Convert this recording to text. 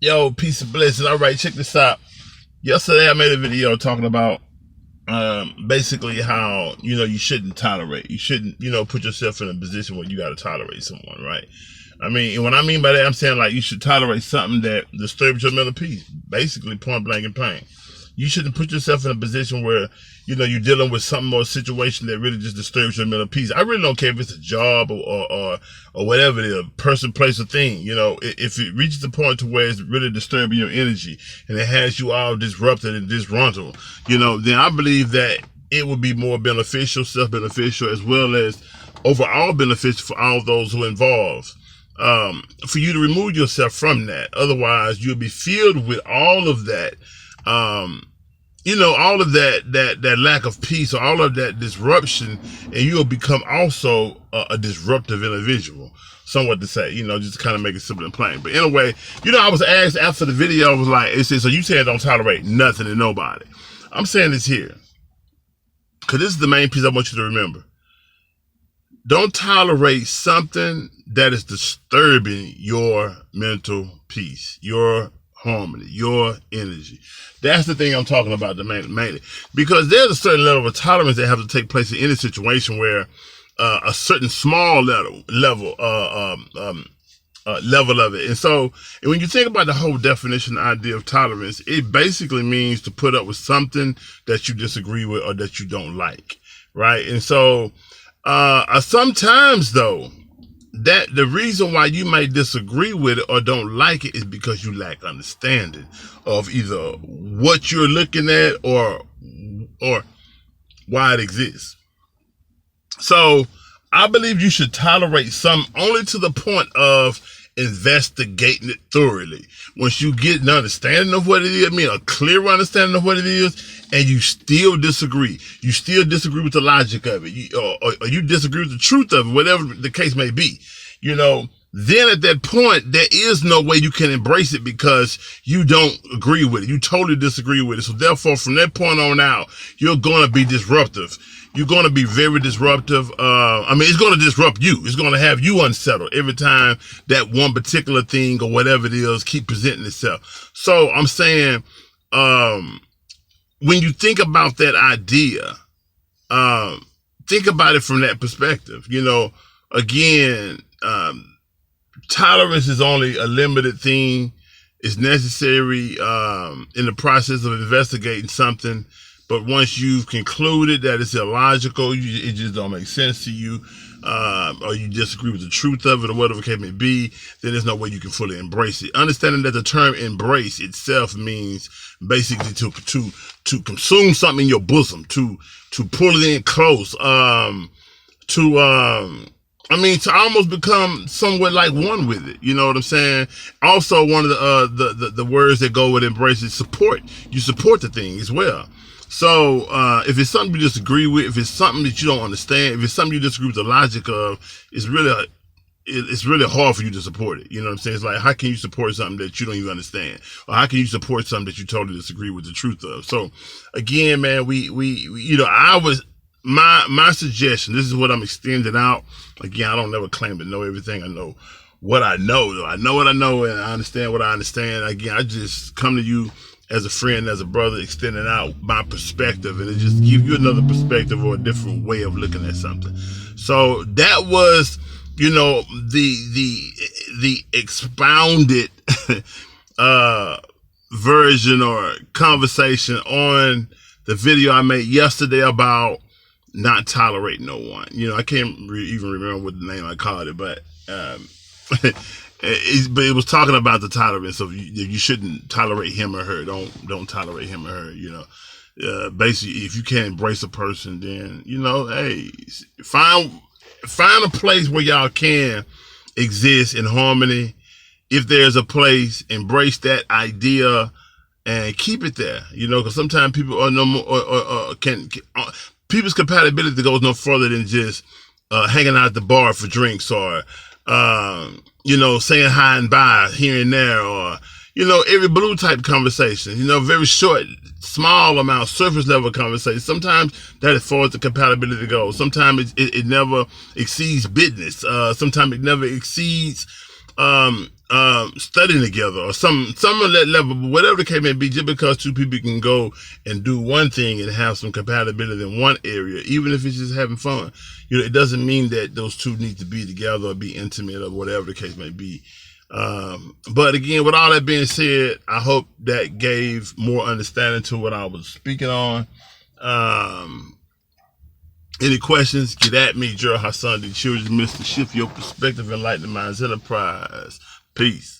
Yo, peace and blessings. All right, check this out. Yesterday I made a video talking about basically how you shouldn't tolerate. You shouldn't put yourself in a position where you got to tolerate someone, right? I mean, and what I mean by that, I'm saying like you should tolerate something that disturbs your mental peace. Basically, point blank and plain. You shouldn't put yourself in a position where you're dealing with something or a situation that really just disturbs your mental peace. I really don't care if it's a job or whatever it is, person, place, or thing. If it reaches the point to where it's really disturbing your energy and it has you all disrupted and disgruntled, then I believe that it would be more beneficial, self-beneficial, as well as overall beneficial for all those who are involved. For you to remove yourself from that. Otherwise, you'll be filled with all of that. All of that lack of peace or all of that disruption, and you'll become also a disruptive individual. Somewhat to say, just to kind of make it simple and plain. But anyway, I was asked after the video, I was like, it said, so you saying don't tolerate nothing and nobody. I'm saying this here, because this is the main piece I want you to remember. Don't tolerate something that is disturbing your mental peace, your harmony, your energy. That's the thing I'm talking about mainly. Because there's a certain level of tolerance that has to take place in any situation where a certain small level of it. And so when you think about the whole definition idea of tolerance, it basically means to put up with something that you disagree with or that you don't like, right? And so sometimes though, that the reason why you may disagree with it or don't like it is because you lack understanding of either what you're looking at or why it exists. So I believe you should tolerate something only to the point of investigating it thoroughly. Once you get an understanding of what it is, a clear understanding of what it is, and you still disagree. You still disagree with the logic of it, or you disagree with the truth of it, whatever the case may be. Then at that point, there is no way you can embrace it because you don't agree with it. You totally disagree with it. So therefore, from that point on out, you're going to be disruptive. You're going to be very disruptive. It's going to disrupt you. It's going to have you unsettled every time that one particular thing or whatever it is keep presenting itself. So I'm saying, when you think about that idea, think about it from that perspective. Again, tolerance is only a limited thing. It's necessary in the process of investigating something. But once you've concluded that it's illogical, it just don't make sense to you, or you disagree with the truth of it or whatever it case may be, then there's no way you can fully embrace it. Understanding that the term embrace itself means basically to consume something in your bosom, to pull it in close, to almost become somewhat like one with it. You know what I'm saying? Also, one of the words that go with embrace is support. You support the thing as well. So if it's something you disagree with, if it's something that you don't understand, if it's something you disagree with the logic of, it's really hard for you to support it. You know what I'm saying? It's like, how can you support something that you don't even understand? Or how can you support something that you totally disagree with the truth of? So again, man, my suggestion, this is what I'm extending out. Again, I don't never claim to know everything. I know what I know, though. I know what I know, and I understand what I understand. Again, I just come to you as a friend, as a brother, extending out my perspective, and it just give you another perspective or a different way of looking at something. So that was, the expounded version or conversation on the video I made yesterday about not tolerating no one. I can't even remember what the name I called it, but it was talking about the tolerance of you shouldn't tolerate him or her. Don't tolerate him or her. Basically, if you can't embrace a person, then hey, find a place where y'all can exist in harmony. If there's a place, embrace that idea and keep it there. Because sometimes people are no more or people's compatibility goes no further than just hanging out at the bar for drinks or saying hi and bye here and there, or every blue type conversation, very short, small amount, surface level conversation. Sometimes that is far as the compatibility goes. Sometimes it never exceeds business. Sometimes it never exceeds studying together or some of that level, but whatever the case may be, just because two people can go and do one thing and have some compatibility in one area, even if it's just having fun, it doesn't mean that those two need to be together or be intimate or whatever the case may be. But again, with all that being said, I hope that gave more understanding to what I was speaking on. Any questions, get at me, Gerald Hassan, the Children's Minister. Shift your perspective, Enlightening Minds Enterprise. Peace.